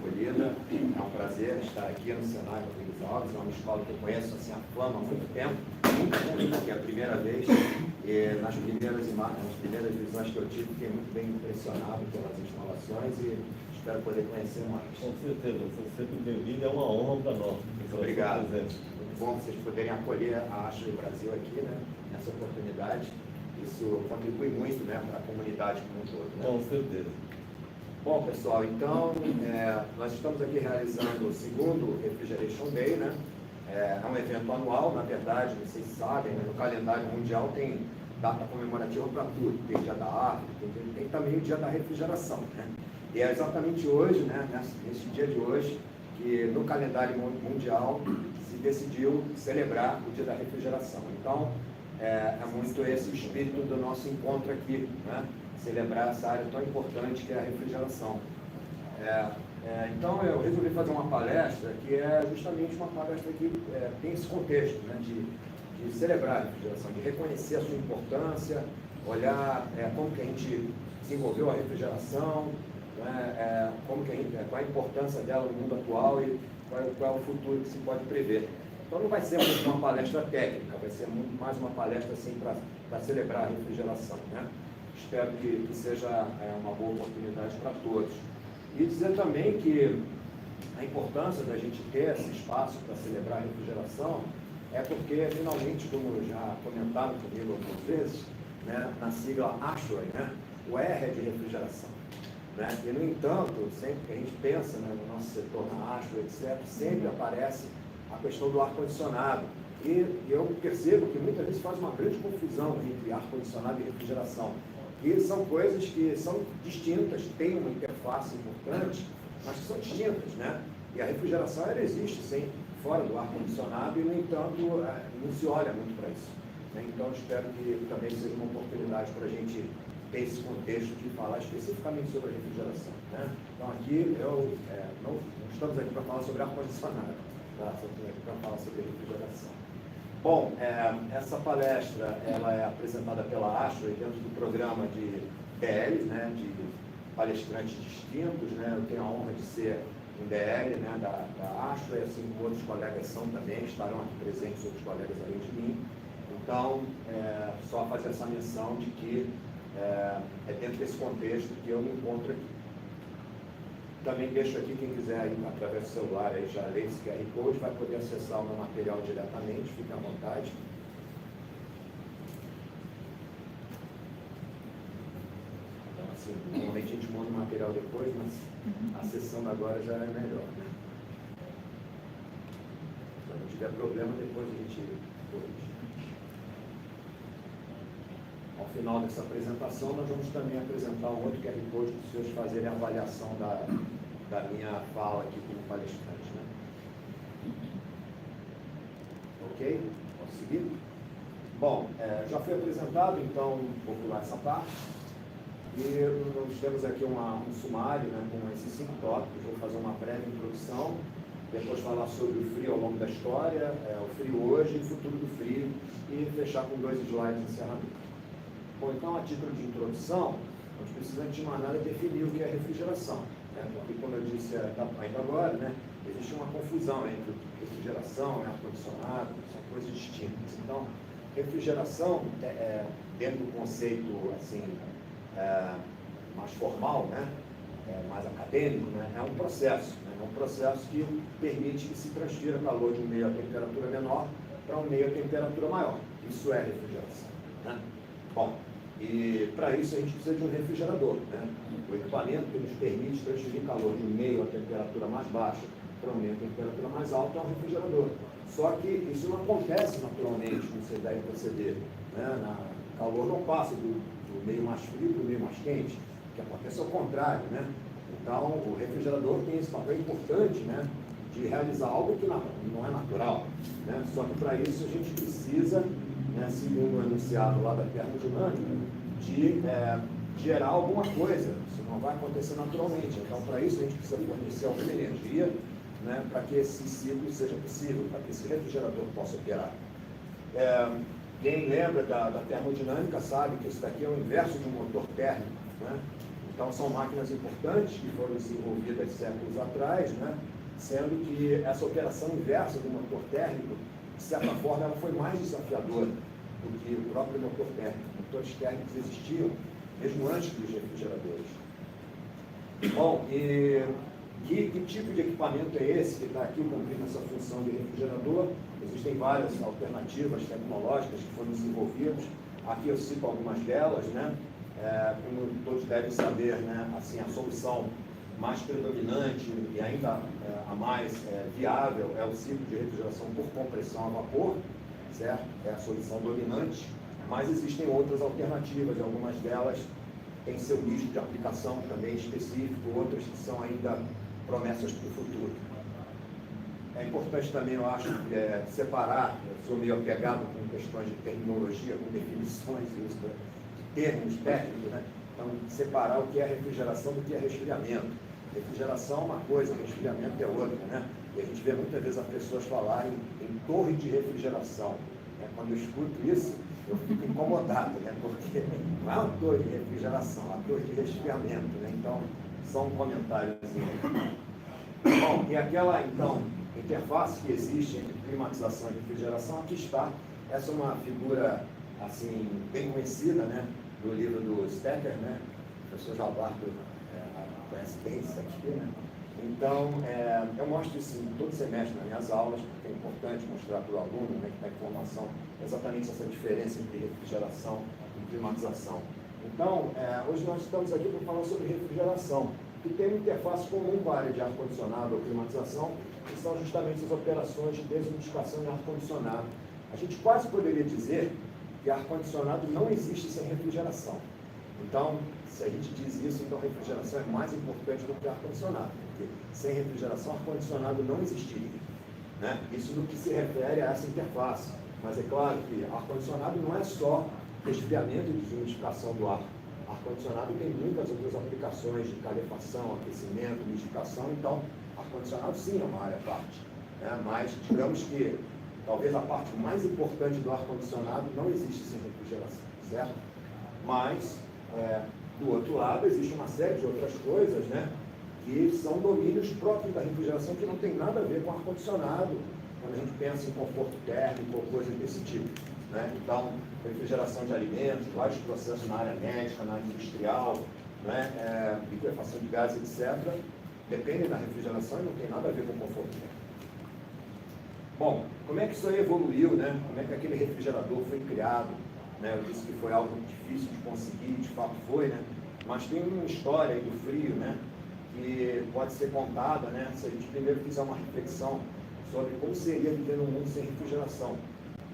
acolhida. É um prazer estar aqui no Senai Rodrigues Alves, é uma escola que eu conheço assim, a fama há muito tempo. Nunca tinha vindo aqui a primeira vez, e nas primeiras visões que eu tive, fiquei muito bem impressionado pelas instalações e espero poder conhecer mais. Com certeza, você sempre bem-vindo, é uma honra para nós. Muito obrigado. Muito bom vocês poderem acolher a Ashley Brasil aqui, né, nessa oportunidade. Isso contribui muito, né, para a comunidade como um todo. Né? Com certeza. Bom, pessoal, então, nós estamos aqui realizando o segundo Refrigeration Day, né? É um evento anual, na verdade, vocês sabem, né? No calendário mundial tem data comemorativa para tudo. Tem dia da árvore, tem também o dia da refrigeração, né? E é exatamente hoje, né, nesse dia de hoje, que no calendário mundial se decidiu celebrar o dia da refrigeração. Então, é muito esse o espírito do nosso encontro aqui, né? Celebrar essa área tão importante que é a refrigeração. Então, eu resolvi fazer uma palestra que é justamente uma palestra que tem esse contexto, né, de celebrar a refrigeração, de reconhecer a sua importância, olhar como que a gente desenvolveu a refrigeração, né, qual a importância dela no mundo atual e qual é o futuro que se pode prever. Então, não vai ser uma palestra técnica, vai ser muito mais uma palestra assim, para celebrar a refrigeração, né? Espero que seja uma boa oportunidade para todos. E dizer também que a importância da gente ter esse espaço para celebrar a refrigeração é porque, finalmente, como já comentaram comigo algumas vezes, né, na sigla ASHRAE, né, o R é de refrigeração. Né? E, no entanto, sempre que a gente pensa, né, no nosso setor, na ASHRAE, etc., sempre aparece a questão do ar-condicionado. E eu percebo que muitas vezes faz uma grande confusão entre ar-condicionado e refrigeração. E são coisas que são distintas, têm uma interface importante, mas que são distintas, né? E a refrigeração, ela existe, sim, fora do ar-condicionado e, no entanto, não se olha muito para isso. Né? Então, espero que também seja uma oportunidade para a gente ter esse contexto de falar especificamente sobre a refrigeração. Né? Então, aqui, não estamos aqui para falar sobre ar-condicionado, tá? Estamos aqui para falar sobre refrigeração. Bom, essa palestra ela é apresentada pela ASHRAE dentro do programa de DL, né, de palestrantes distintos, né? Eu tenho a honra de ser um DL, né, da ASHRAE, assim como outros colegas são também, estarão aqui presentes outros colegas além de mim. Então, só fazer essa menção de que é dentro desse contexto que eu me encontro aqui. Também deixo aqui, quem quiser ir através do celular, aí já lê esse QR Code, vai poder acessar o meu material diretamente, fique à vontade. Então, assim, normalmente a gente monta o material depois, mas acessando agora já é melhor, né? Se não tiver problema, depois a gente corrige. Ao final dessa apresentação, nós vamos também apresentar um outro QR Code para os senhores fazerem a avaliação da minha fala aqui como palestrante. Né? Ok? Posso seguir? Bom, já foi apresentado, então vou pular essa parte. E nós temos aqui um sumário, né, com esses 5 tópicos. Vou fazer uma breve introdução, depois falar sobre o frio ao longo da história, o frio hoje e o futuro do frio, e fechar com 2 slides de encerramento. Bom, então, a título de introdução, a gente precisa, antes de mais nada, definir o que é refrigeração. Né? Porque, como eu disse ainda agora, né, existe uma confusão entre refrigeração e ar-condicionado, são coisas distintas. Então, refrigeração, dentro do conceito assim, mais formal, né, mais acadêmico, né, é um processo. Né, é um processo que permite que se transfira calor de um meio a temperatura menor para um meio a temperatura maior. Isso é refrigeração. Né? Bom, e para isso a gente precisa de um refrigerador, né? O equipamento que nos permite transferir calor de um meio a temperatura mais baixa para um meio a temperatura mais alta é um refrigerador. Só que isso não acontece naturalmente, como vocês devem perceber. Né? O calor não passa do meio mais frio para o meio mais quente, o que acontece ao contrário. Né? Então, o refrigerador tem esse papel importante, né, de realizar algo que não é natural. Né? Só que para isso a gente precisa, né, segundo o enunciado lá da termodinâmica, de gerar alguma coisa, isso não vai acontecer naturalmente. Então, para isso, a gente precisa fornecer alguma energia, né, para que esse ciclo seja possível, para que esse refrigerador possa operar. Quem lembra da termodinâmica sabe que isso daqui é o inverso de um motor térmico. Né? Então, são máquinas importantes que foram desenvolvidas séculos atrás, né? Sendo que essa operação inversa do motor térmico, de certa forma, ela foi mais desafiadora do que o próprio motor térmico. Motores térmicos existiam mesmo antes dos refrigeradores. Bom, e que tipo de equipamento é esse que está aqui cumprindo essa função de refrigerador? Existem várias alternativas tecnológicas que foram desenvolvidas. Aqui eu cito algumas delas, né? Como todos devem saber, né? Assim, a solução mais predominante e ainda a mais viável é o ciclo de refrigeração por compressão a vapor, certo? É a solução dominante, mas existem outras alternativas, algumas delas têm seu nicho de aplicação também específico, outras que são ainda promessas para o futuro. É importante também, eu acho, separar, eu sou meio apegado com questões de terminologia, com definições de termos técnicos, né? Então, separar o que é refrigeração do que é resfriamento. Refrigeração é uma coisa, resfriamento é outra, né? E a gente vê muitas vezes as pessoas falarem em torre de refrigeração. Quando eu escuto isso, eu fico incomodado, né? Porque não é uma torre de refrigeração, é uma torre de resfriamento, né? Então, só um comentário assim. Bom, e aquela, então, interface que existe entre climatização e refrigeração, aqui está. Essa é uma figura, assim, bem conhecida, né? Do livro do Stecker, né? O professor Jalbarto conhece bem isso aqui, né? Então, eu mostro isso todo semestre nas minhas aulas, porque é importante mostrar para o aluno, né, que está em formação, exatamente essa diferença entre refrigeração e climatização. Então, hoje nós estamos aqui para falar sobre refrigeração, que tem uma interface comum com a área de ar-condicionado ou climatização, que são justamente as operações de desumidificação e ar-condicionado. A gente quase poderia dizer que ar-condicionado não existe sem refrigeração. Então, se a gente diz isso, então refrigeração é mais importante do que ar-condicionado, porque sem refrigeração, ar-condicionado não existiria, né? Isso no que se refere a essa interface. Mas é claro que ar-condicionado não é só resfriamento e desumidificação do ar. Ar-condicionado tem muitas outras aplicações de calefação, aquecimento, umidificação, então ar-condicionado sim é uma área à parte, né? Mas digamos que talvez a parte mais importante do ar-condicionado não existe sem refrigeração, certo? Mas, do outro lado, existe uma série de outras coisas, né, que são domínios próprios da refrigeração que não tem nada a ver com ar-condicionado, quando a gente pensa em conforto térmico ou coisas desse tipo, né? Então, refrigeração de alimentos, vários processos na área médica, na área industrial, né, liquefação de gases, etc., dependem da refrigeração e não tem nada a ver com conforto térmico. Bom, como é que isso aí evoluiu, né? Como é que aquele refrigerador foi criado? Né? Eu disse que foi algo difícil de conseguir, de fato foi, né? Mas tem uma história aí do frio, né? Que pode ser contada, né? Se a gente primeiro fizer uma reflexão sobre como seria viver num mundo sem refrigeração,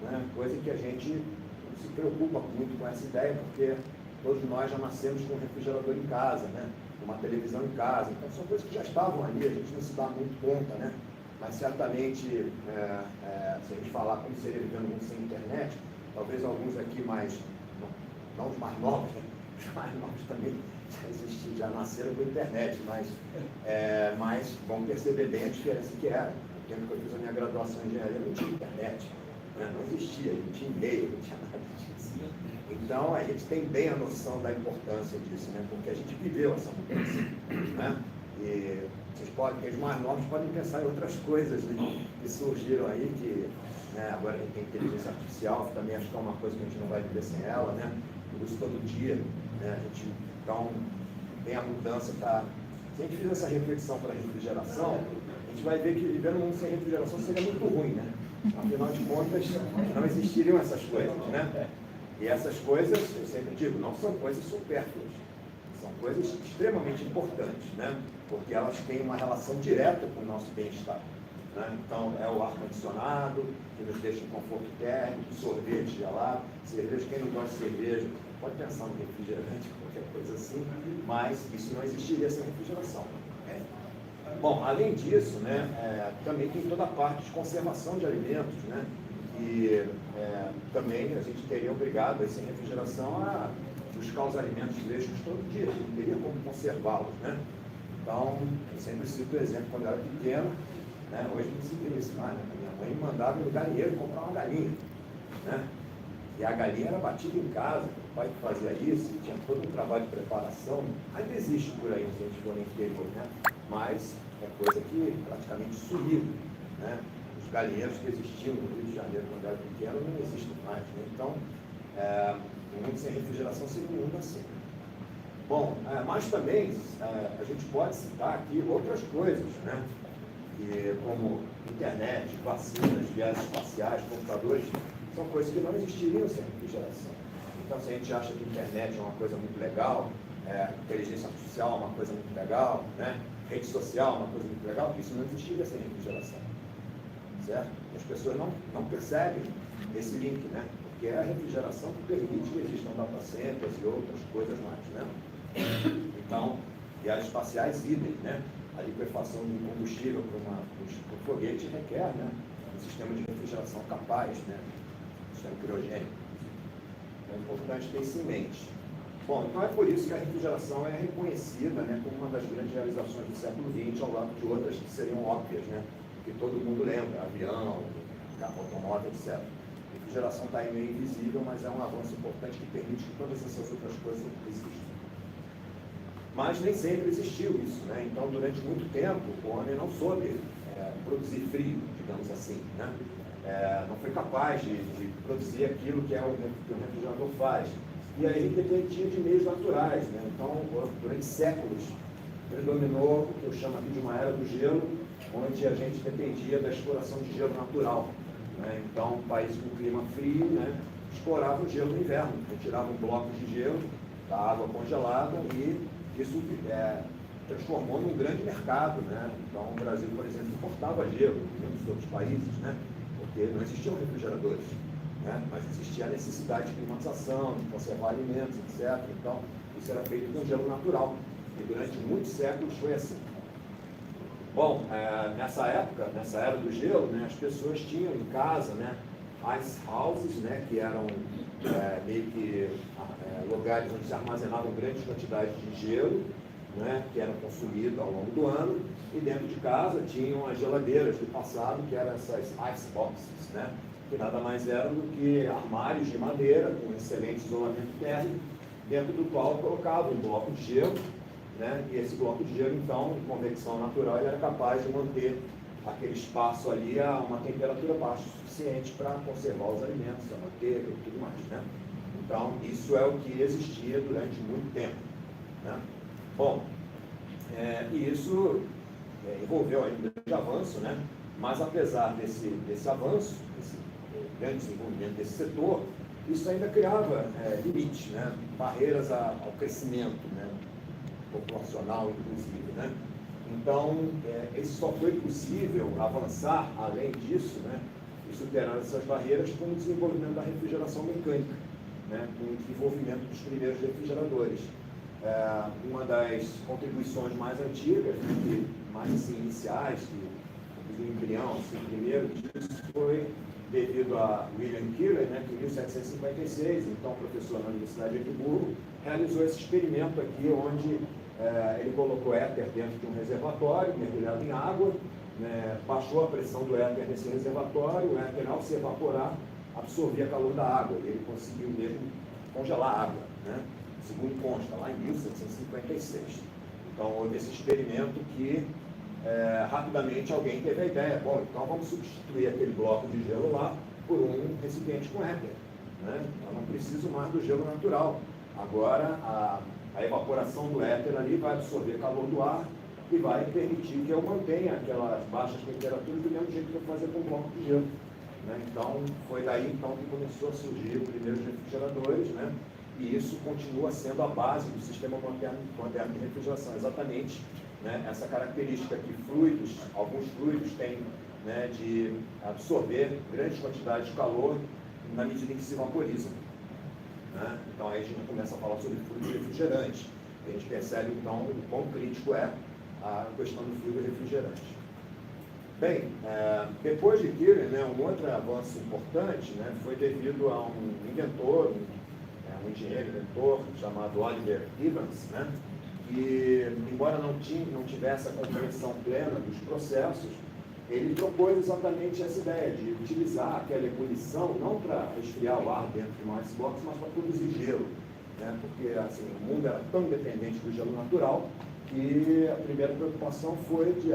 né? Coisa que a gente não se preocupa muito com essa ideia, porque todos nós já nascemos com um refrigerador em casa, né? Uma televisão em casa, então são coisas que já estavam ali, a gente não se dá muito conta, né? Mas certamente, se a gente falar como seria viver num mundo sem internet, talvez alguns aqui mais, não os mais novos, né? Os mais novos também já nasceram com a internet, mas vão perceber bem a diferença que era. No tempo que eu fiz a minha graduação em engenharia, não tinha internet, né? Não existia, não tinha e-mail, não tinha nada disso. Então, a gente tem bem a noção da importância disso, né? Porque a gente viveu essa mudança, né? E os mais novos podem pensar em outras coisas, né, que surgiram aí, que, né, agora a gente tem inteligência artificial, que também acho que é uma coisa que a gente não vai viver sem ela, né? Por isso todo dia, né? Então, tem a mudança, tá? Se a gente fizer essa reflexão para a refrigeração, a gente vai ver que viver num mundo sem refrigeração seria muito ruim, né? Afinal de contas, não existiriam essas coisas, né? E essas coisas, eu sempre digo, não são coisas supérfluas, são coisas extremamente importantes, né? Porque elas têm uma relação direta com o nosso bem-estar, né? Então, é o ar-condicionado, que nos deixa em conforto térmico, sorvete gelado, cerveja, quem não gosta de cerveja, pode pensar no refrigerante, qualquer coisa assim, mas isso não existiria sem refrigeração, né? Bom, além disso, né, também tem toda a parte de conservação de alimentos, né? E também a gente teria obrigado, aí, sem refrigeração, a buscar os alimentos frescos todo dia, não teria como conservá-los, né? Então, eu sempre cito o exemplo, quando eu era pequeno, né, hoje não se vê isso mais, né? Minha mãe me mandava no galinheiro comprar uma galinha, né? E a galinha era batida em casa, pai que fazia isso, e tinha todo um trabalho de preparação, ainda existe por aí, se a gente for no interior, né? Mas é coisa que praticamente sumiu, né? Os galinheiros que existiam no Rio de Janeiro quando era pequeno não existem mais, né? Então, o mundo sem refrigeração seria um mundo assim. Bom, mas também a gente pode citar aqui outras coisas, né? Como internet, vacinas, viagens espaciais, computadores, são coisas que não existiriam sem refrigeração. Então, se a gente acha que a internet é uma coisa muito legal, inteligência artificial é uma coisa muito legal, né? Rede social é uma coisa muito legal, isso não existiria sem refrigeração, certo? E as pessoas não percebem esse link, né? Porque é a refrigeração que permite que existam data centers e outras coisas mais, né? Então, viagens espaciais idem, né? A liquefação de combustível para um foguete requer, né, um sistema de refrigeração capaz, né? Um sistema criogênico. É importante ter isso em mente. Bom, então é por isso que a refrigeração é reconhecida, né, como uma das grandes realizações do século XX, ao lado de outras que seriam óbvias, né? Que todo mundo lembra, avião, carro automóvel, etc. A refrigeração está aí meio invisível, mas é um avanço importante que permite que todas essas outras coisas existam. Mas nem sempre existiu isso, né? Então, durante muito tempo, o homem não soube produzir frio, digamos assim, né? Não foi capaz de produzir aquilo que o refrigerador faz. E aí ele dependia de meios naturais, né? Então, durante séculos, predominou o que eu chamo aqui de uma era do gelo, onde a gente dependia da exploração de gelo natural, né? Então, países com clima frio, né, exploravam o gelo no inverno, retiravam blocos de gelo da água congelada e isso transformou num grande mercado, né? Então, o Brasil, por exemplo, importava gelo de muitos outros países, né? Porque não existiam refrigeradores, né? Mas existia a necessidade de climatização, de conservar alimentos, etc. Então, isso era feito com gelo natural. E durante muitos séculos foi assim. Bom, nessa época, nessa era do gelo, né, as pessoas tinham em casa, né, ice houses, né, que eram meio que lugares onde se armazenavam grandes quantidades de gelo, né, que eram consumidos ao longo do ano, e dentro de casa tinham as geladeiras do passado, que eram essas ice boxes, né, que nada mais eram do que armários de madeira com excelente isolamento térmico, dentro do qual colocava um bloco de gelo, né, e esse bloco de gelo, então, em convecção natural, ele era capaz de manter aquele espaço ali a uma temperatura baixa o suficiente para conservar os alimentos, a manteiga e tudo mais, né? Então, isso é o que existia durante muito tempo, né? Bom, e isso envolveu aí um grande avanço, né? Mas apesar desse avanço, desse grande desenvolvimento desse setor, isso ainda criava limites, né? Barreiras ao crescimento, né? Populacional, inclusive, né? Então, isso só foi possível avançar além disso, né? E superar essas barreiras com o desenvolvimento da refrigeração mecânica, né? Com o desenvolvimento dos primeiros refrigeradores. Uma das contribuições mais antigas, né, mais assim, iniciais, do embrião, assim, primeiro disso foi devido a William Keeler, né, que em 1756, então professor na Universidade de Edimburgo, realizou esse experimento aqui, onde ele colocou éter dentro de um reservatório, mergulhado em água, né, baixou a pressão do éter nesse reservatório, o éter, ao se evaporar, absorvia calor da água, e ele conseguiu mesmo congelar a água, né, segundo consta, lá em 1756. Então, houve esse experimento que, rapidamente, alguém teve a ideia, bom, então vamos substituir aquele bloco de gelo lá por um recipiente com éter, né? Eu não preciso mais do gelo natural. Agora, a evaporação do éter ali vai absorver calor do ar e vai permitir que eu mantenha aquelas baixas temperaturas do mesmo jeito que eu fazia com o bloco de gelo, né? Então, foi daí então que começou a surgir os primeiros refrigeradores, né? E isso continua sendo a base do sistema moderno de refrigeração, exatamente, né, essa característica que alguns fluidos têm, né, de absorver grandes quantidades de calor na medida em que se vaporizam, né? Então aí a gente começa a falar sobre fluido refrigerante. A gente percebe então o quão crítico é a questão do fluido refrigerante. Bem, depois de Keeler, né, um outro avanço importante, né, foi devido a um inventor, um engenheiro inventor chamado Oliver Evans, né, que, embora não tivesse a compreensão plena dos processos, ele propôs exatamente essa ideia de utilizar aquela ebulição não para resfriar o ar dentro de um icebox, mas para produzir gelo. né? Porque assim, o mundo era tão dependente do gelo natural que a primeira preocupação foi de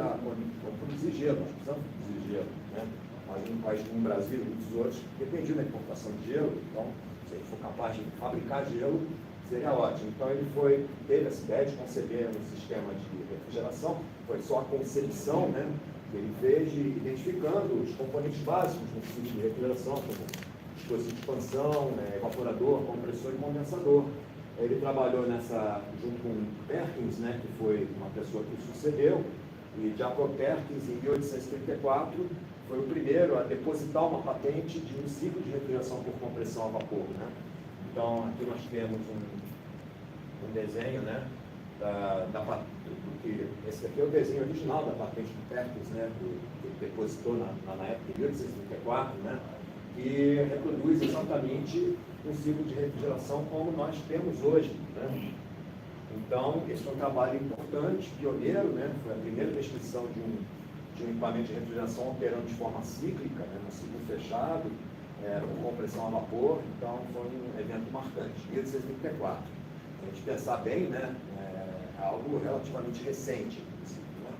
produzir gelo, nós precisamos produzir gelo, né? Mas um país como o Brasil e muitos outros dependiam da importação de gelo, então se ele for capaz de fabricar gelo, seria ótimo. Então ele teve essa ideia de conceber um sistema de refrigeração, foi só a concepção, né, que ele fez, identificando os componentes básicos no ciclo de refrigeração, como dispositivo de expansão, evaporador, compressor e condensador. Ele trabalhou junto com Perkins, né, que foi uma pessoa que o sucedeu, e Jacob Perkins, em 1834, foi o primeiro a depositar uma patente de um ciclo de refrigeração por compressão a vapor, né? Então, aqui nós temos um desenho, né, esse aqui é o desenho original da patente do Perkins, né, que ele depositou na época de 1834, né, que reproduz exatamente um ciclo de refrigeração como nós temos hoje, né? Então, esse foi um trabalho importante, pioneiro, né? Foi a primeira descrição de um equipamento de refrigeração operando de forma cíclica, né? No ciclo fechado, com compressão a vapor. Então, foi um evento marcante, 1834. Se a gente pensar bem, né? É algo relativamente recente, né?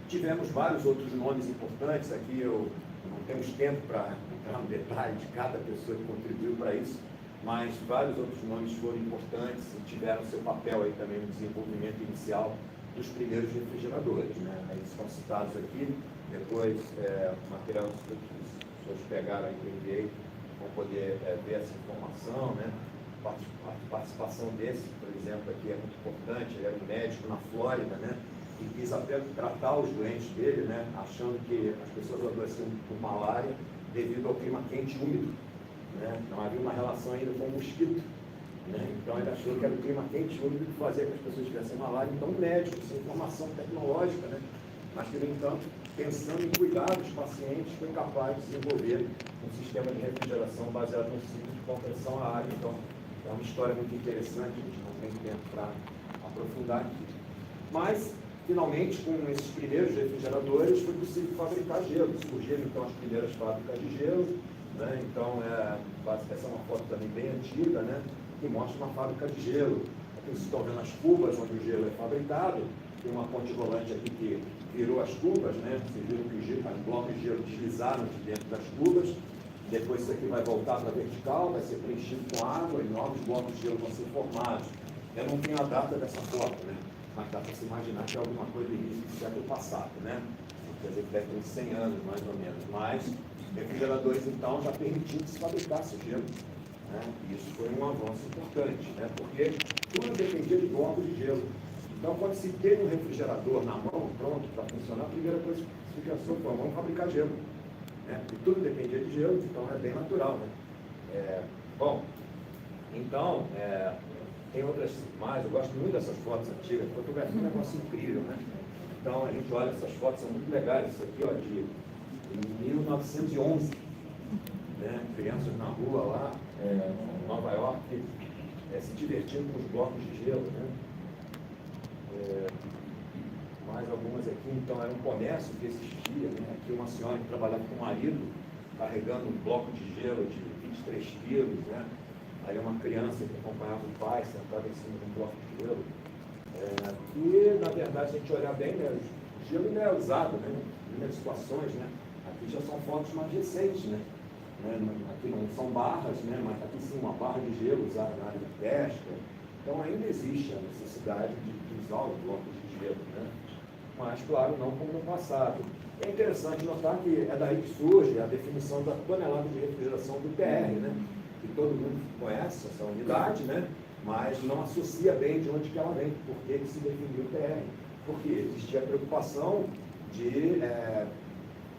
Tivemos vários outros nomes importantes. Aqui eu não temos tempo para entrar no detalhe de cada pessoa que contribuiu para isso, mas vários outros nomes foram importantes e tiveram seu papel aí também no desenvolvimento inicial dos primeiros refrigeradores, né? Eles estão citados aqui, depois o material que os senhores pegaram aí que eu enviei, vão poder ver essa informação, né? A participação desse, por exemplo, aqui é muito importante. Ele era um médico na Flórida, né? E quis até tratar os doentes dele, né? Achando que as pessoas adoeciam por malária devido ao clima quente e úmido, né? Não havia uma relação ainda com o mosquito, né? Então ele achou que era o clima quente e úmido que fazia que as pessoas tivessem malária. Então um médico, sem informação tecnológica, né? Mas que, no entanto, pensando em cuidar dos pacientes, foi capaz de desenvolver um sistema de refrigeração baseado no ciclo de compressão à água. Então, é uma história muito interessante, a gente não tem tempo para aprofundar aqui. Mas, finalmente, com esses primeiros refrigeradores, foi possível fabricar gelo. Surgiram, então, as primeiras fábricas de gelo, né? Então, essa é uma foto também bem antiga, né? Que mostra uma fábrica de gelo. Aqui vocês estão vendo as cubas onde o gelo é fabricado. Tem uma ponte rolante aqui que virou as cubas, né? Vocês viram que os blocos de gelo deslizaram de dentro das cubas. Depois isso aqui vai voltar para a vertical, vai ser preenchido com água e novos blocos de gelo vão ser formados. Eu não tenho a data dessa foto, né? Mas dá para se imaginar que é alguma coisa do início do século passado, né? Quer dizer, que deve ter uns 100 anos, mais ou menos. Mas refrigeradores, então, já permitiam que se fabricasse gelo, né? E isso foi um avanço importante, né? Porque tudo dependia de blocos de gelo. Então, quando se tem um refrigerador na mão, pronto, para funcionar, a primeira coisa que se pensou foi, vamos fabricar gelo. Né? E tudo dependia de gelo, então é bem natural, né? Bom, então, tem outras mais, eu gosto muito dessas fotos antigas, fotografia é um negócio incrível, né? Então, a gente olha essas fotos, são muito legais, isso aqui, ó, de 1911, né? Crianças na rua lá, em Nova York, se divertindo com os blocos de gelo, né? Mais algumas aqui, então era um comércio que existia, né? Aqui uma senhora que trabalhava com o marido, carregando um bloco de gelo de 23 quilos, né? Aí uma criança que acompanhava o pai, sentada em cima de um bloco de gelo. E, na verdade, se a gente olhar bem, né, o gelo ainda é usado, né? Em muitas situações, né? Aqui já são fotos mais recentes, né? Aqui não são barras, né? Mas aqui sim uma barra de gelo usada na área de pesca. Então ainda existe a necessidade de usar os blocos de gelo, né? Mas, claro, não como no passado. É interessante notar que é daí que surge a definição da tonelada de refrigeração do TR, né? Que todo mundo conhece essa unidade, né? Mas não associa bem de onde que ela vem, por que se definiu o TR. Porque existia a preocupação de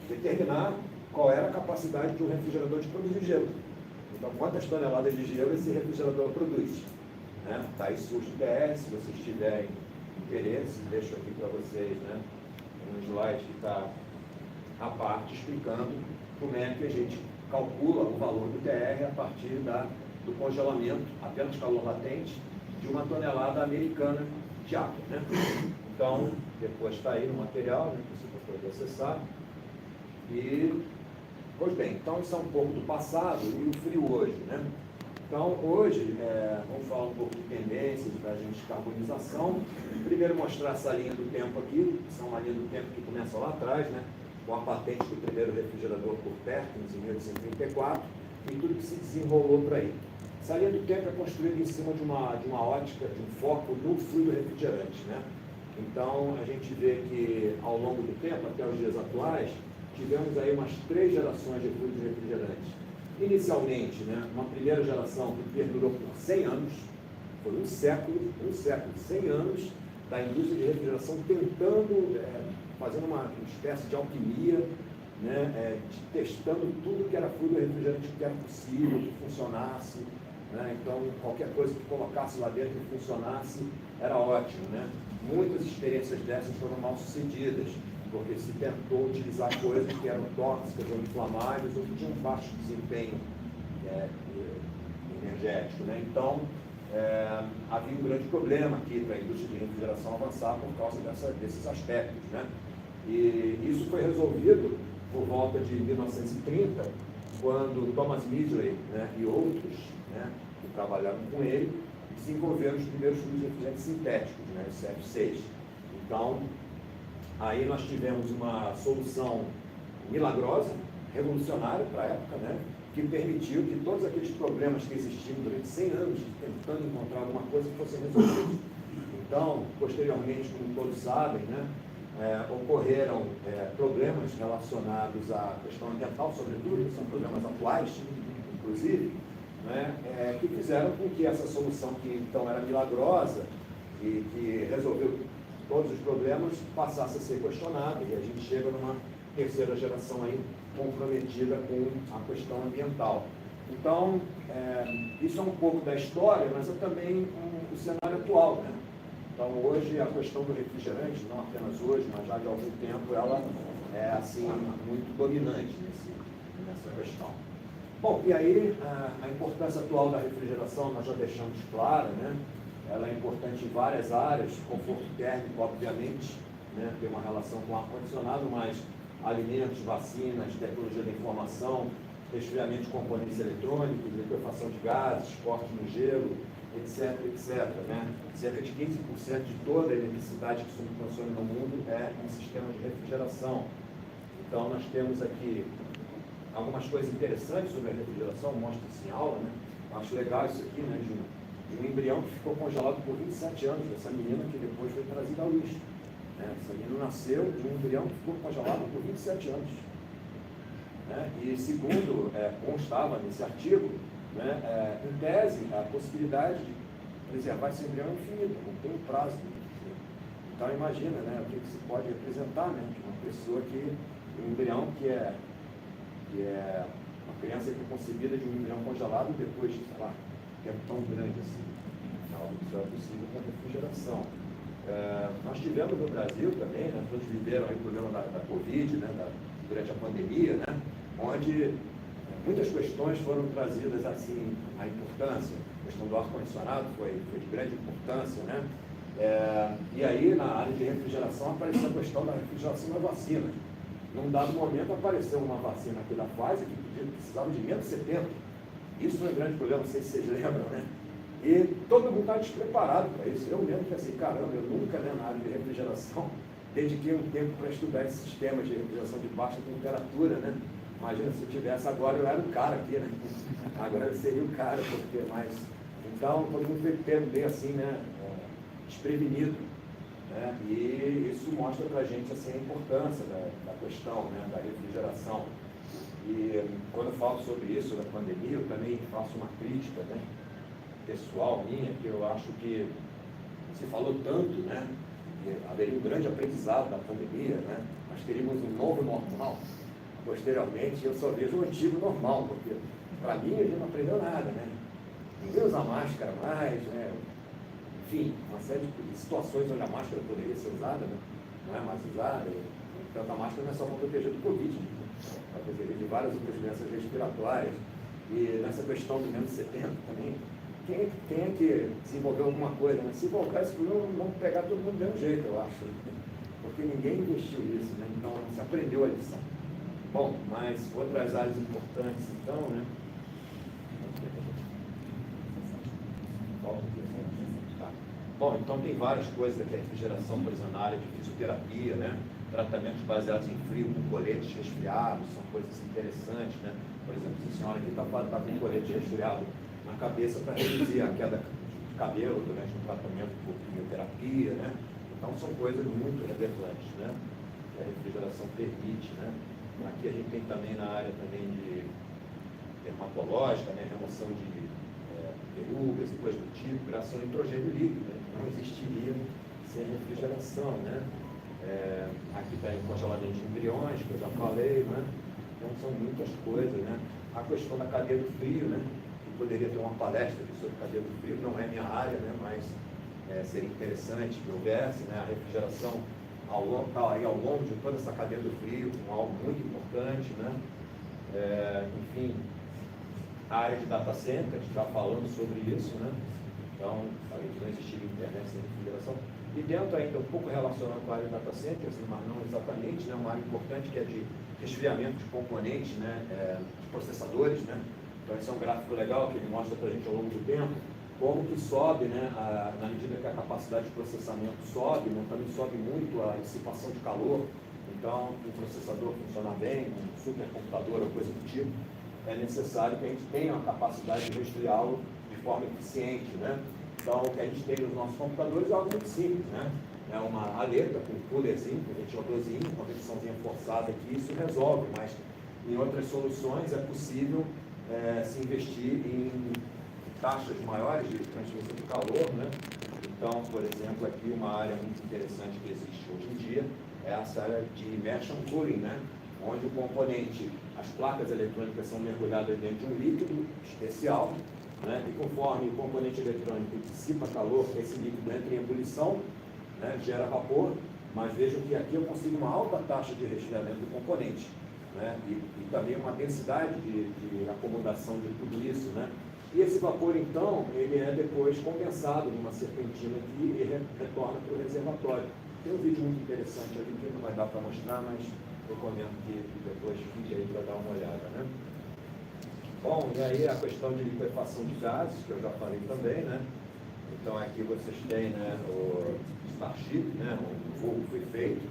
determinar qual era a capacidade de um refrigerador de produzir gelo. Então, quantas toneladas de gelo esse refrigerador produz? Né? Daí surge o TR, se vocês tiverem interesse, deixo aqui para vocês, né, um slide que está à parte explicando como é que a gente calcula o valor do TR a partir do congelamento, apenas calor latente, de uma tonelada americana de água, né? Então, depois está aí no material, né, que você vai poder acessar. E, pois bem, então isso é um pouco do passado e o frio hoje, né? Então, hoje, vamos falar um pouco de tendências para a gente descarbonização. Primeiro, mostrar essa linha do tempo aqui. Essa é uma linha do tempo que começa lá atrás, né? Com a patente do primeiro refrigerador por Perkins, em 1834, e tudo que se desenrolou por aí. Essa linha do tempo é construída em cima de uma ótica, de um foco no fluido refrigerante, né? Então, a gente vê que, ao longo do tempo, até os dias atuais, tivemos aí umas 3 gerações de fluidos refrigerantes. Inicialmente, né, uma primeira geração que perdurou por 100 anos, foi um século, 100 anos, da indústria de refrigeração tentando, fazendo uma espécie de alquimia, né, testando tudo que era fluido refrigerante que era possível, que funcionasse, né, então qualquer coisa que colocasse lá dentro e funcionasse era ótimo, né. Muitas experiências dessas foram mal sucedidas, porque se tentou utilizar coisas que eram tóxicas ou inflamáveis ou que tinham baixo desempenho energético, né? Então, havia um grande problema aqui para a indústria de refrigeração avançar por causa desses aspectos, né? E isso foi resolvido por volta de 1930, quando Thomas Midgley, né, e outros, né, que trabalharam com ele, desenvolveram os primeiros fluidos refrigerantes sintéticos, né, os CF6. Então, aí nós tivemos uma solução milagrosa, revolucionária para a época, né, que permitiu que todos aqueles problemas que existiam durante 100 anos, tentando encontrar alguma coisa, fossem resolvidos. Então, posteriormente, como todos sabem, né, ocorreram problemas relacionados à questão ambiental, sobretudo, que são problemas atuais, inclusive, né, que fizeram com que essa solução, que então era milagrosa e que resolveu todos os problemas, passasse a ser questionada, e a gente chega numa terceira geração aí comprometida com a questão ambiental. Então, isso é um pouco da história, mas é também o cenário atual, né? Então, hoje, a questão do refrigerante, não apenas hoje, mas já de algum tempo, ela é, assim, muito dominante nessa questão. Bom, e aí, a importância atual da refrigeração, nós já deixamos clara, né? Ela é importante em várias áreas, conforto térmico, obviamente, né? Tem uma relação com ar-condicionado, mas alimentos, vacinas, tecnologia da informação, resfriamento de componentes eletrônicos, liquefação de gases, corte no gelo, etc, etc. Né? Cerca de 15% de toda a eletricidade que se consome no mundo é em sistemas de refrigeração. Então, nós temos aqui algumas coisas interessantes sobre a refrigeração, mostra-se em aula, né? Acho legal isso aqui, né, de um embrião que ficou congelado por 27 anos, essa menina que depois foi trazida ao lixo. Essa menina nasceu de um embrião que ficou congelado por 27 anos. Né? E segundo constava nesse artigo, né, em tese, a possibilidade de preservar esse embrião é infinita, não tem um prazo. Então imagina, né, o que se pode representar, né, de uma pessoa um embrião que é uma criança que é concebida de um embrião congelado depois de, sei lá, tempo tão grande assim. Algo que só é possível com a refrigeração. Nós tivemos no Brasil também, né, todos viveram aí o problema da Covid, né, durante a pandemia, né, onde muitas questões foram trazidas assim, a importância. A questão do ar-condicionado foi de grande importância, né? E aí, na área de refrigeração, apareceu a questão da refrigeração da vacina. Num dado momento, apareceu uma vacina aqui da Pfizer que precisava de menos 70. Isso foi um grande problema, não sei se vocês lembram, né? E todo mundo está despreparado para isso. Eu mesmo pensei, caramba, eu nunca, né, na área de refrigeração, dediquei um tempo para estudar esse sistema de refrigeração de baixa temperatura, né? Imagina se eu tivesse agora, eu era o cara aqui, né? Agora eu seria o cara, porque mais. Então, todo mundo foi pego bem assim, né? Desprevenido. Né? E isso mostra para a gente assim, a importância da questão, né? Da refrigeração. E quando eu falo sobre isso, da pandemia, eu também faço uma crítica, né, pessoal minha, que eu acho que se falou tanto, né? Que haveria um grande aprendizado da pandemia, né? Nós teríamos um novo normal. Posteriormente, eu só vejo o antigo normal, porque para mim a gente não aprendeu nada, né? Ninguém usa máscara mais, né? Enfim, uma série de situações onde a máscara poderia ser usada, né? Não é mais usada. Então, a máscara não é só para proteger do Covid, para proteger de várias outras doenças respiratórias. E nessa questão do menos 70 também, quem é que desenvolveu alguma coisa, né? Se voltar esse problema, vamos pegar todo mundo do mesmo jeito, eu acho. Porque ninguém investiu nisso, né? Então, se aprendeu a lição. Bom, mas outras áreas importantes, então, né? Tá. Bom, então tem várias coisas aqui, refrigeração, por exemplo, na área de fisioterapia, né? Tratamentos baseados em frio, com coletes resfriados, são coisas interessantes, né? Por exemplo, se a senhora aqui está com um colete resfriado na cabeça para reduzir a queda de cabelo durante um tratamento por quimioterapia, né? Então são coisas muito relevantes, né? Que a refrigeração permite, né? Aqui a gente tem também na área também de dermatológica, né? Remoção de verrugas e coisas do tipo, criação de nitrogênio líquido, né? Não existiria sem refrigeração, né? Aqui tem congelamento de embriões, que eu já falei, né? Então são muitas coisas, né? A questão da cadeia do frio, né? Que poderia ter uma palestra aqui sobre cadeia do frio, não é minha área, né? Mas seria interessante que houvesse, né? A refrigeração está aí ao longo de toda essa cadeia do frio, algo muito importante, né? Enfim, a área de data center, já falando sobre isso, né? Então, além de não existir internet sem refrigeração. E dentro ainda, um pouco relacionado com a área de data centers, mas não exatamente, né? Uma área importante que é de resfriamento de componentes, né? De processadores, né? Então, esse é um gráfico legal que ele mostra para a gente ao longo do tempo como que sobe, né? Na medida que a capacidade de processamento sobe, né? Também sobe muito a dissipação de calor. Então, o processador funcionar bem, um supercomputador ou coisa do tipo, é necessário que a gente tenha uma capacidade de resfriá-lo de forma eficiente, né? Então, o que a gente tem nos nossos computadores é algo muito simples, né? É uma aleta com um coolerzinho, com um ventiladorzinho, uma reduçãozinha forçada aqui, isso resolve, mas em outras soluções é possível se investir em taxas maiores de transmissão de calor, né? Então, por exemplo, aqui uma área muito interessante que existe hoje em dia é essa área de immersion cooling, né? Onde o componente, as placas eletrônicas são mergulhadas dentro de um líquido especial, né? E conforme o componente eletrônico dissipa calor, esse líquido entra em ebulição, né? Gera vapor, mas vejam que aqui eu consigo uma alta taxa de resfriamento do componente, né? E também uma densidade de acomodação de tudo isso, né? E esse vapor, então, ele é depois condensado numa serpentina aqui e retorna para o reservatório. Tem um vídeo muito interessante ali que não vai dar para mostrar, mas recomendo que depois fique aí para dar uma olhada, né? Bom, e aí a questão de liquefação de gases, que eu já falei também, né? Então aqui vocês têm, né, o Starship, né, o voo que foi feito.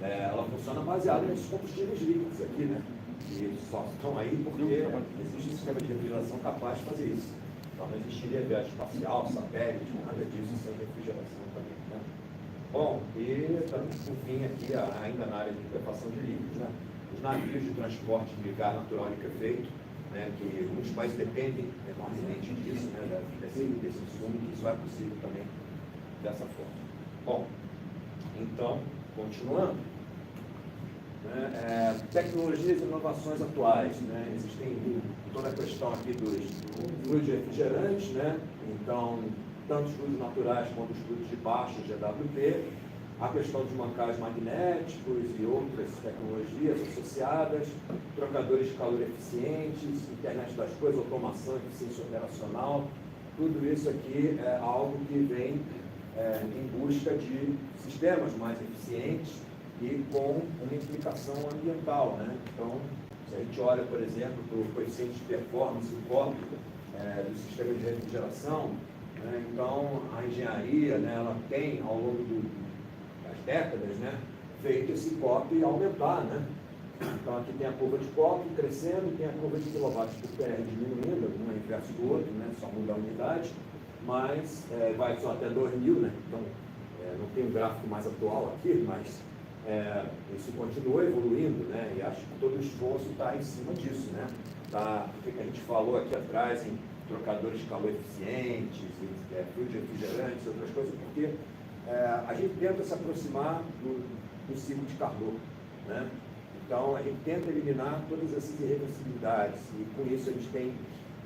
Ela funciona baseada nesses combustíveis líquidos aqui, né? E só estão aí porque existe um sistema de refrigeração capaz de fazer isso. Então não existiria viagem espacial, satélite, nada disso sem refrigeração também, né? Bom, e por fim aqui, ainda na área de liquefação de líquidos, né? Os navios de transporte de gás natural liquefeito, né? Que muitos países dependem enormemente disso, né? Desse insumo, que isso é possível também dessa forma. Bom, então, continuando. Tecnologias e inovações atuais, né? Existem toda a questão aqui dos fluidos refrigerantes, né? Então, tanto os fluidos naturais quanto os fluidos de baixo GWP, a questão dos mancais magnéticos e outras tecnologias associadas, trocadores de calor eficientes, internet das coisas, automação, eficiência operacional, tudo isso aqui é algo que vem em busca de sistemas mais eficientes e com uma implicação ambiental, né? Então, se a gente olha, por exemplo, para o coeficiente de performance do COP, do sistema de refrigeração, né? Então, a engenharia, né, ela tem, ao longo das décadas, né, feito esse COP aumentar, né? Então, aqui tem a curva de COP crescendo, tem a curva de quilowatts por PR diminuindo, um é inverso do outro, né? Só muda a unidade, mas vai só até 2000, né? Então, não tem um gráfico mais atual aqui, mas isso continua evoluindo, né? E acho que todo o esforço está em cima disso, né? O que a gente falou aqui atrás em trocadores de calor eficientes, fluidos refrigerantes, outras coisas, porque a gente tenta se aproximar do ciclo de Carnot, né? Então, a gente tenta eliminar todas essas irreversibilidades e com isso a gente tem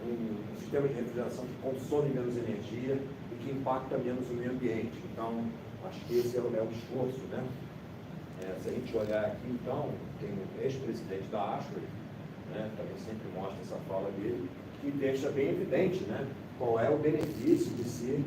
um sistema de refrigeração que consome menos energia e que impacta menos o meio ambiente. Então, acho que esse é o esforço, né? Se a gente olhar aqui, então, tem o ex-presidente da Ashford, né, também sempre mostra essa fala dele, que deixa bem evidente, né, qual é o benefício de se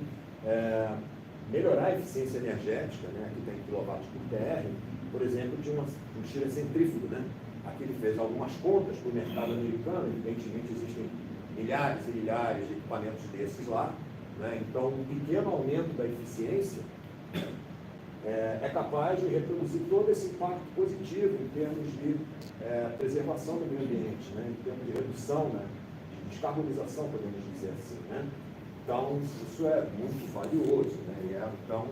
melhorar a eficiência energética, né, aqui tem quilowatts por TR, por exemplo, de um chiller centrífugo, né. Aqui ele fez algumas contas para o mercado americano, evidentemente existem milhares e milhares de equipamentos desses lá, né? Então, um pequeno aumento da eficiência é capaz de reproduzir todo esse impacto positivo em termos de preservação do meio ambiente, né? Em termos de redução, né? De descarbonização, podemos dizer assim, né? Então, isso é muito valioso, né? E então,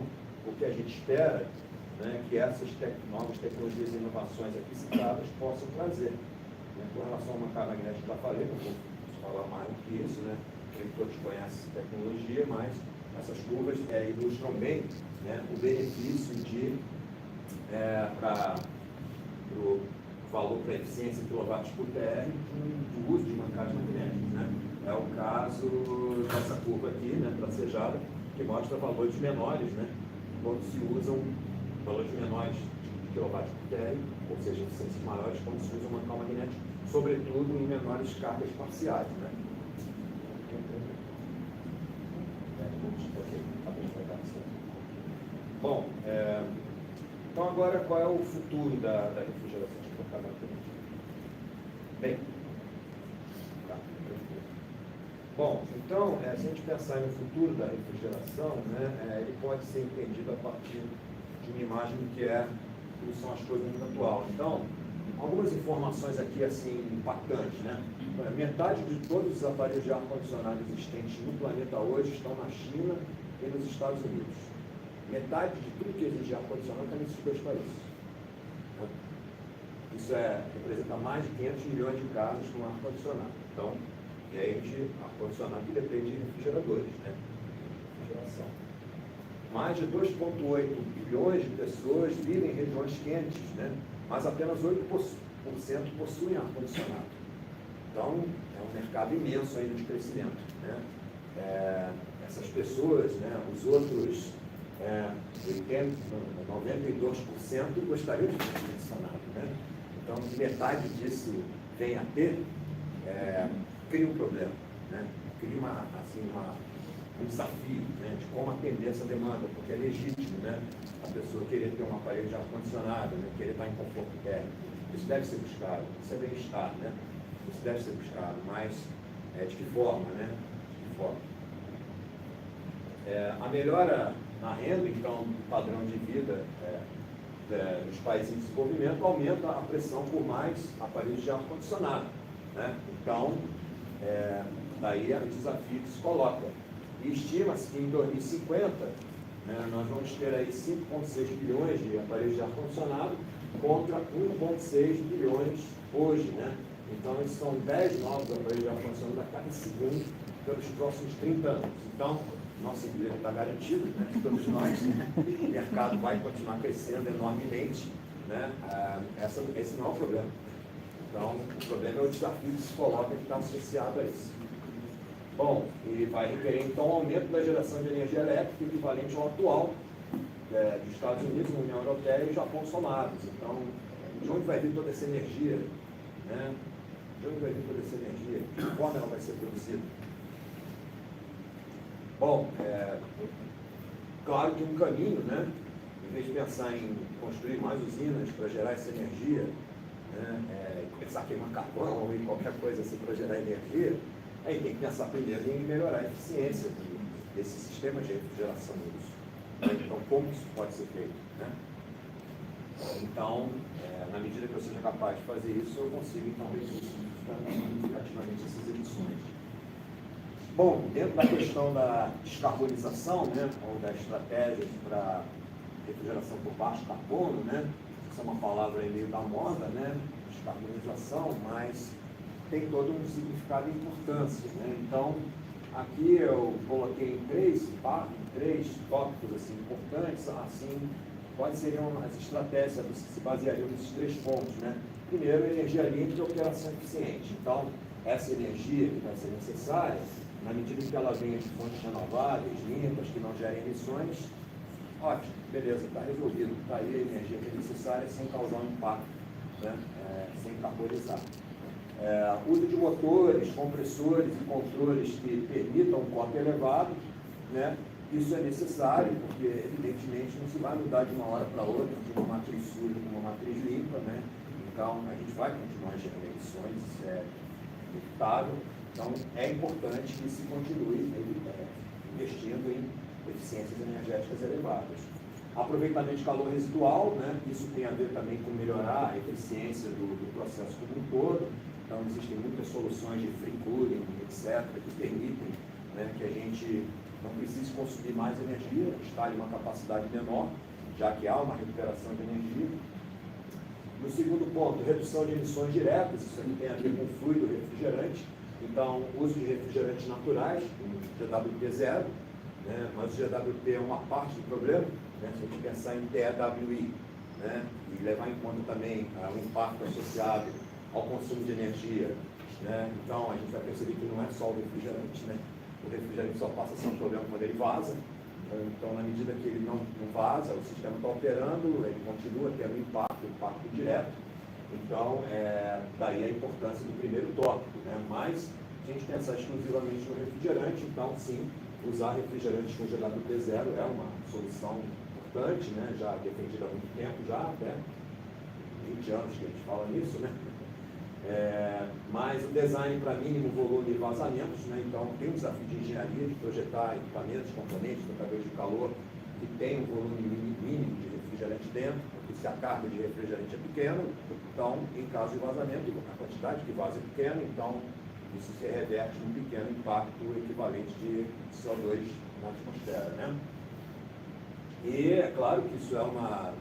o que a gente espera, né, que essas novas tecnologias e inovações aqui citadas possam trazer. Né? Com relação a uma carga magnética, já falei, não vou falar mais do que isso, né? Creio que todos conhecem tecnologia, mas essas curvas ilustram bem, né, o benefício de, para o valor para eficiência em quilowatts por TR do uso de uma carga magnética. Né? É o caso dessa curva aqui, né, tracejada, que mostra valores menores, né, quando se usam valores menores de quilowatts por TR, ou seja, eficiências maiores quando se usa uma calma magnética, sobretudo em menores cargas parciais. Né? Bom, então agora qual é o futuro da refrigeração? Deixa eu colocar aqui. Bem, tá. Bom, então, se a gente pensar no futuro da refrigeração, né, ele pode ser entendido a partir de uma imagem que são as coisas no mundo atual. Então, algumas informações aqui assim impactantes, né? Metade de todos os aparelhos de ar-condicionado existentes no planeta hoje estão na China e nos Estados Unidos. Metade de tudo que existe de ar-condicionado está nesses dois países. Isso representa mais de 500 milhões de casas com ar-condicionado. Então, e aí de ar-condicionado que depende de refrigeradores, né? Refrigeração. Mais de 2,8 bilhões de pessoas vivem em regiões quentes, né? Mas apenas 8% possuem ar-condicionado. Então, é um mercado imenso ainda de crescimento, né? Essas pessoas, né, os outros 92% gostariam de ter ar-condicionado, né? Então, se metade disso vem a ter, cria um problema, né? Cria um desafio, né, de como atender essa demanda, porque é legítimo, né, a pessoa querer ter um aparelho de ar-condicionado, né, querer estar em conforto térmico. Isso deve ser buscado, isso é bem-estar, né? Isso deve ser buscado, mas de que forma, né? De que forma? A melhora na renda, então, do padrão de vida dos países em desenvolvimento aumenta a pressão por mais aparelhos de ar-condicionado, né? Então, daí é o desafio que se coloca. E estima-se que em 2050, né, nós vamos ter aí 5,6 bilhões de aparelhos de ar-condicionado contra 1,6 bilhões hoje, né? Então, esses são 10 novos aparelhos de ar-condicionado a cada segundo pelos próximos 30 anos. Então, nosso emprego está garantido, né? Todos nós, o mercado vai continuar crescendo enormemente, né? Esse não é o problema. Então, o problema é o desafio que se coloca que está associado a isso. Bom, e vai requerer então um aumento da geração de energia elétrica equivalente ao atual dos Estados Unidos, União Europeia e Japão somados. Então, de onde vai vir toda essa energia? Né? De onde vai vir toda essa energia? De que forma ela vai ser produzida? Bom, claro que um caminho, né? Em vez de pensar em construir mais usinas para gerar essa energia, né? Pensar em queimar carvão ou em qualquer coisa assim para gerar energia, aí tem que pensar primeiro em melhorar a eficiência desses sistemas de refrigeração uso. Então, como isso pode ser feito? Né? Então, na medida que eu seja capaz de fazer isso, eu consigo então reduzir significativamente essas emissões. Bom, dentro da questão da descarbonização, né, ou da estratégia para refrigeração por baixo carbono, né, essa é uma palavra aí meio da moda, né, descarbonização, mas tem todo um significado e importância, né? Então, aqui eu coloquei três tópicos assim, importantes, assim, quais seriam as estratégias que se baseariam nesses 3 pontos, né? Primeiro, energia limpa e operação eficiente. Então, essa energia que vai ser necessária, na medida que ela venha de fontes renováveis, limpas, que não gerem emissões, ótimo, beleza, está resolvido, está aí a energia que é necessária sem causar um impacto, né? Sem carbonizar. Uso de motores, compressores e controles que permitam um corte elevado, né? Isso é necessário, porque evidentemente não se vai mudar de uma hora para outra, de uma matriz suja para uma matriz limpa, né? Então a gente vai continuar gerando emissões, isso é inevitável. Então é importante que se continue investindo em eficiências energéticas elevadas. Aproveitamento de calor residual, né? Isso tem a ver também com melhorar a eficiência do processo como um todo. Então, existem muitas soluções de free cooling, etc., que permitem, né, que a gente não precise consumir mais energia, instale uma capacidade menor, já que há uma recuperação de energia. No segundo ponto, redução de emissões diretas, isso aqui tem a ver com fluido refrigerante. Então, uso de refrigerantes naturais, GWP zero, né? Mas o GWP é uma parte do problema, né? Se a gente pensar em TEWI, né? E levar em conta também o impacto associado ao consumo de energia, né? Então, a gente vai perceber que não é só o refrigerante, né? O refrigerante só passa a ser um problema quando ele vaza. Então, na medida que ele não vaza, o sistema está operando, ele continua tendo impacto direto. Então, daí a importância do primeiro tópico, né? Mas, se a gente pensar exclusivamente no refrigerante, então, sim, usar refrigerante com GWP zero é uma solução importante, né? Já defendida há muito tempo, já até 20 anos que a gente fala nisso, né? Mas o design para mínimo volume e vazamentos, né? Então tem um desafio de engenharia de projetar equipamentos, componentes, trocadores de calor que tem um volume mínimo de refrigerante dentro, porque se a carga de refrigerante é pequena, então em caso de vazamento, a quantidade que vaza é pequena, então isso se reverte num pequeno impacto equivalente de CO2 na atmosfera, né? E é claro que isso é uma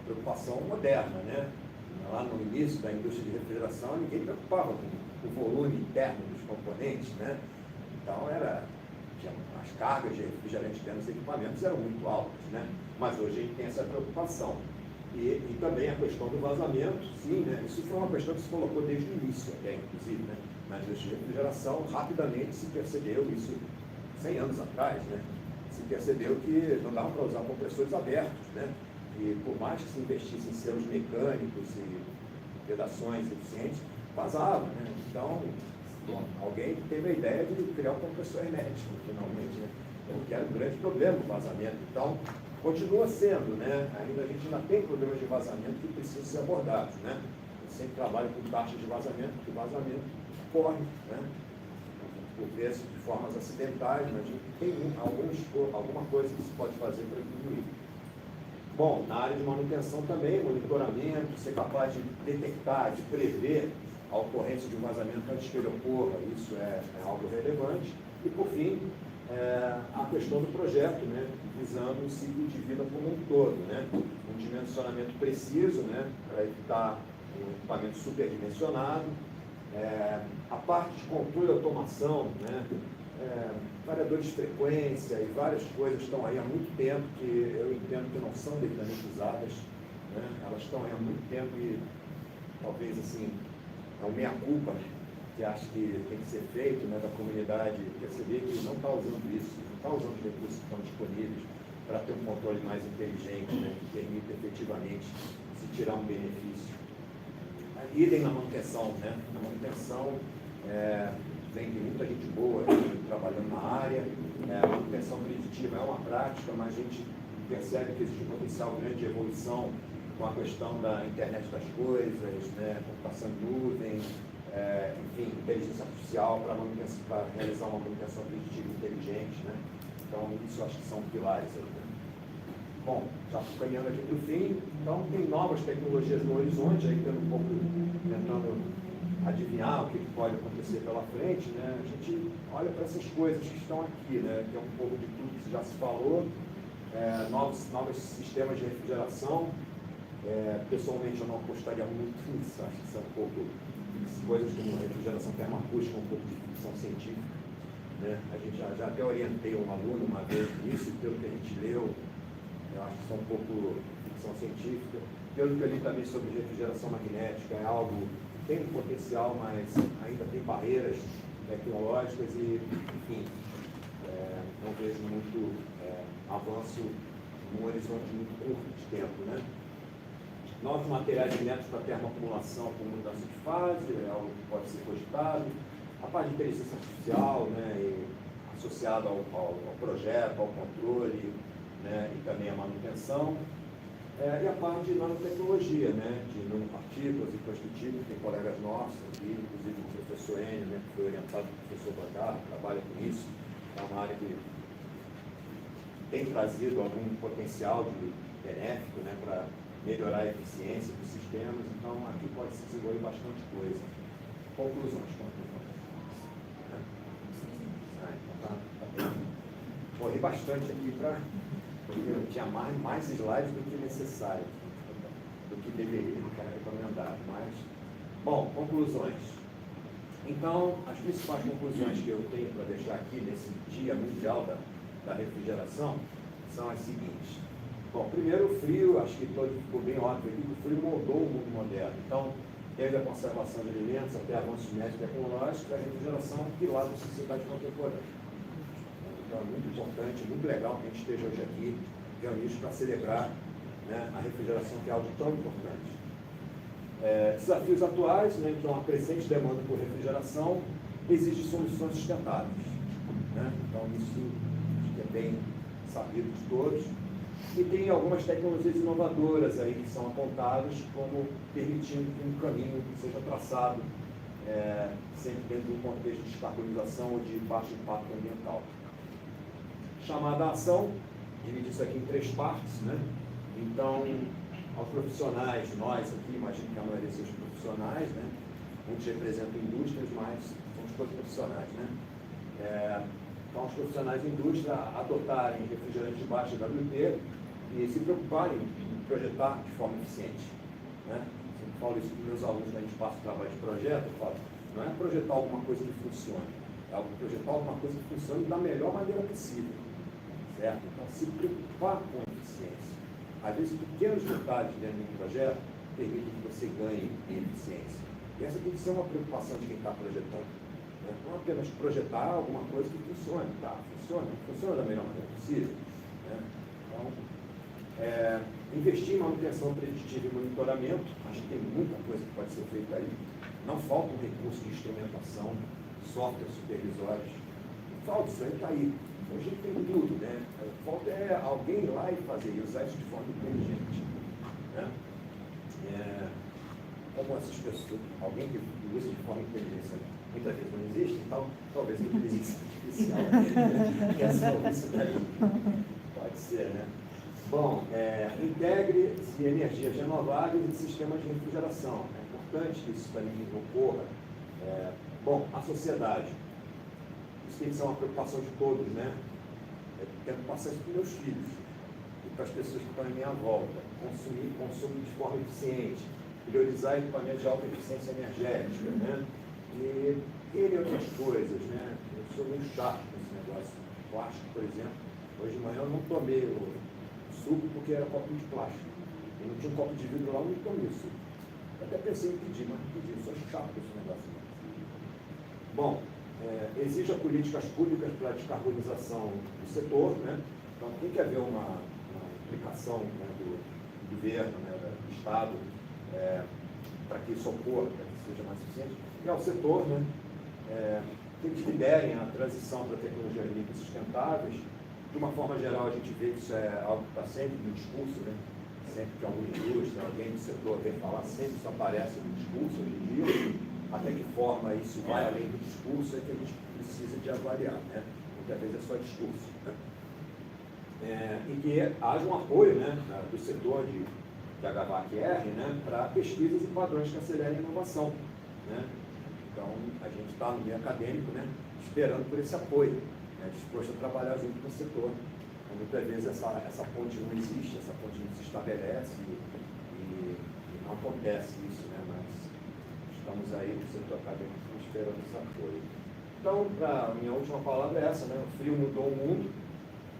preocupação moderna, né? Lá no início da indústria de refrigeração, ninguém preocupava com o volume interno dos componentes, né? Então, as cargas de refrigerante dentro dos equipamentos eram muito altas, né? Mas hoje a gente tem essa preocupação. E também a questão do vazamento, sim, né? Isso foi uma questão que se colocou desde o início, até, inclusive, né? Na indústria de refrigeração, rapidamente se percebeu isso, 100 anos atrás, né? Se percebeu que não dava para usar compressores abertos, né? E por mais que se investisse em selos mecânicos e vedações eficientes, vazava, né? Então, alguém teve a ideia de criar um compressor hermético, finalmente, né? Que era um grande problema o vazamento. Então, continua sendo, né? A gente ainda tem problemas de vazamento que precisam ser abordados, né? Eu sempre trabalho com taxas de vazamento, porque o vazamento corre, né? Por vezes de formas acidentais, mas a gente tem alguma coisa que se pode fazer para diminuir. Bom, na área de manutenção também, monitoramento, ser capaz de detectar, de prever a ocorrência de um vazamento antes que ele ocorra, isso é algo relevante. E, por fim, a questão do projeto, né, visando o ciclo de vida como um todo, né, um dimensionamento preciso, né, para evitar um equipamento superdimensionado, a parte de controle e automação, né, variadores de frequência e várias coisas estão aí há muito tempo que eu entendo que não são devidamente usadas, né? Elas estão aí há muito tempo e talvez assim, é um meia-culpa, né? Que acho que tem que ser feito, né, da comunidade perceber que não está usando isso, não está usando os recursos que estão disponíveis para ter um controle mais inteligente, né, que permita efetivamente se tirar um benefício. Idem na manutenção, né? Na manutenção, tem muita gente boa trabalhando na área, a manutenção preditiva é uma prática, mas a gente percebe que existe um potencial grande de evolução com a questão da internet das coisas, né, computação em nuvem, enfim, inteligência artificial para realizar uma manutenção preditiva inteligente, né? Então, isso eu acho que são pilares aí, né? Bom, já estou caminhando aqui para o fim, então tem novas tecnologias no horizonte, aí tentando adivinhar o que pode acontecer pela frente, né? A gente olha para essas coisas que estão aqui, né? Que é um pouco de tudo que já se falou, novos sistemas de refrigeração. Pessoalmente eu não apostaria muito nisso, acho que são um pouco coisas como refrigeração termoacústica, um pouco de ficção científica, né? A gente já até orientei um aluno uma vez nisso, e pelo que a gente leu, eu acho que são um pouco ficção científica. Pelo que eu li também sobre refrigeração magnética, é algo que tem um potencial, mas ainda tem barreiras tecnológicas e, enfim, não vejo muito avanço num horizonte muito curto de tempo, né? Novos materiais e métodos para termoacumulação com mudança de fase, é algo que pode ser cogitado. A parte de inteligência artificial, né, associada ao projeto, ao controle, né, e também à manutenção. E a parte de nanotecnologia, né, de nanopartículas e construtivos, tem colegas nossos aqui, inclusive o professor Enio, né, que foi orientado pelo professor Bangar, que trabalha com isso, é uma área que tem trazido algum potencial benéfico, né, para melhorar a eficiência dos sistemas, então aqui pode se desenvolver bastante coisa. Conclusões. Corri bastante aqui porque eu tinha mais slides do que necessário, do que deveria, do que era recomendado. Mas, bom, conclusões. Então, as principais conclusões que eu tenho para deixar aqui nesse Dia Mundial da Refrigeração são as seguintes. Bom, primeiro o frio, acho que ficou bem óbvio aqui, que o frio moldou o mundo moderno. Então, desde a conservação de alimentos até avanços médicos e tecnológicos, a refrigeração é um pilar da sociedade contemporânea. Então, é muito importante, muito legal que a gente esteja hoje aqui reunidos para celebrar, né, a refrigeração, que é algo tão importante. Desafios atuais, né, então a crescente demanda por refrigeração exige soluções sustentáveis. Né? Então, isso é bem sabido de todos. E tem algumas tecnologias inovadoras aí que são apontadas como permitindo que um caminho seja traçado sempre dentro de um contexto de descarbonização ou de baixo impacto ambiental. Chamada a ação, divide isso aqui em 3 partes, né? Então, aos profissionais, nós aqui, imagino que a maioria sejam profissionais, né? Muitos representam indústrias, mas somos todos profissionais, né? Então, os profissionais da indústria adotarem refrigerante de baixa WP e se preocuparem em projetar de forma eficiente. Né? Eu falo isso para os meus alunos na espaço de trabalho de projeto, eu falo, não é projetar alguma coisa que funcione, é projetar alguma coisa que funcione da melhor maneira possível. Certo? Então, se preocupar com a eficiência. Às vezes, pequenos detalhes dentro de um projeto permitem que você ganhe em eficiência. E essa tem que ser uma preocupação de quem está projetando. Não apenas projetar alguma coisa que funcione, tá? Funciona da melhor maneira possível. Né? Então, investir em manutenção preditiva e monitoramento, acho que tem muita coisa que pode ser feita aí. Não falta um recurso de instrumentação, software supervisórios. Não falta, isso aí está aí. Hoje tem tudo, né? Falta alguém ir lá e fazer, e usar isso de forma inteligente. Né? Como essas pessoas, alguém que usa de forma inteligente, muitas vezes não existe, então talvez a inteligência artificial resolva isso daí. Pode ser, né? Bom, integre energias renováveis em sistemas de refrigeração. É importante que isso também ocorra. Bom, a sociedade. Isso tem que ser uma preocupação de todos, né? Eu quero passar isso para os meus filhos e para as pessoas que estão em minha volta. Consumir de forma eficiente, priorizar equipamentos de alta eficiência energética, né? E outras coisas, né? Eu sou meio chato nesse negócio de plástico, por exemplo. Hoje de manhã eu não tomei o suco porque era copo de plástico. E não tinha um copo de vidro lá, eu não tomei o suco. Eu até pensei em pedir, mas não pedi, eu sou chato com esse negócio. Bom, exija políticas públicas para a descarbonização do setor, né? Então tem que haver uma implicação, né, do governo, né, do Estado, para que isso ocorra, para que seja mais eficiente. E ao setor, né, que eles liderem a transição para tecnologias limpas e sustentáveis. De uma forma geral, a gente vê que isso é algo que está sempre no discurso, né? Sempre que alguma indústria, alguém do setor vem falar, sempre isso aparece no discurso hoje em dia. Até que forma isso vai além do discurso é que a gente precisa de avaliar, né? Muitas vezes é só discurso. Né? E que haja um apoio, né, do setor de HVAC-R, né, para pesquisas e padrões que acelerem a inovação. Né? Então, a gente está no meio acadêmico, né, esperando por esse apoio, né, disposto a trabalhar junto com o setor. Então, muitas vezes essa ponte não existe, essa ponte não se estabelece e não acontece isso, né, mas estamos aí no setor acadêmico esperando esse apoio. Então, a minha última palavra é essa, né, o frio mudou o mundo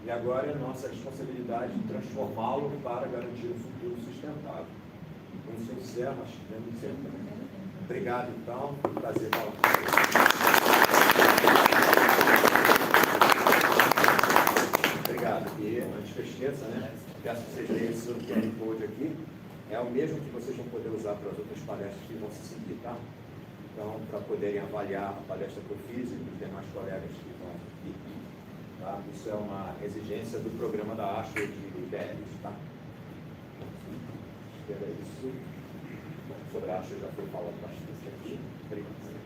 e agora é nossa responsabilidade de transformá-lo para garantir um futuro sustentável. Com isso eu encerro, acho que devemos dizer também. Obrigado, então. Foi um prazer falar com vocês. Obrigado. E antes que eu esqueça, né? Peço que vocês leiam esse QR Code aqui. É o mesmo que vocês vão poder usar para as outras palestras que vão se seguir, tá? Então, para poderem avaliar a palestra que eu fiz e dos demais colegas que vão aqui. Tá? Isso é uma exigência do programa da ASHA de IBERs, tá? Era isso. Sobre a ASHA já foi falado bastante aqui. Obrigado.